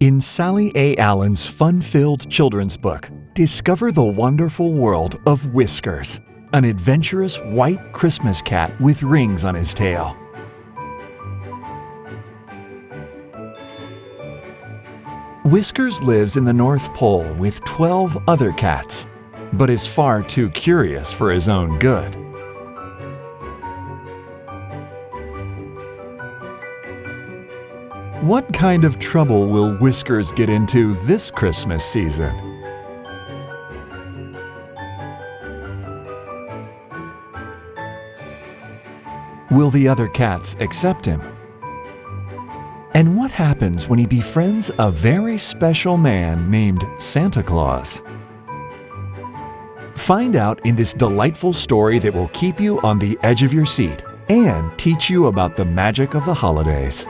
In Sally A. Allen's fun-filled children's book, discover the wonderful world of Whiskers, an adventurous white Christmas cat with rings on his tail. Whiskers lives in the North Pole with 12 other cats, but is far too curious for his own good. What kind of trouble will Whiskers get into this Christmas season? Will the other cats accept him? And what happens when he befriends a very special man named Santa Claus? Find out in this delightful story that will keep you on the edge of your seat and teach you about the magic of the holidays.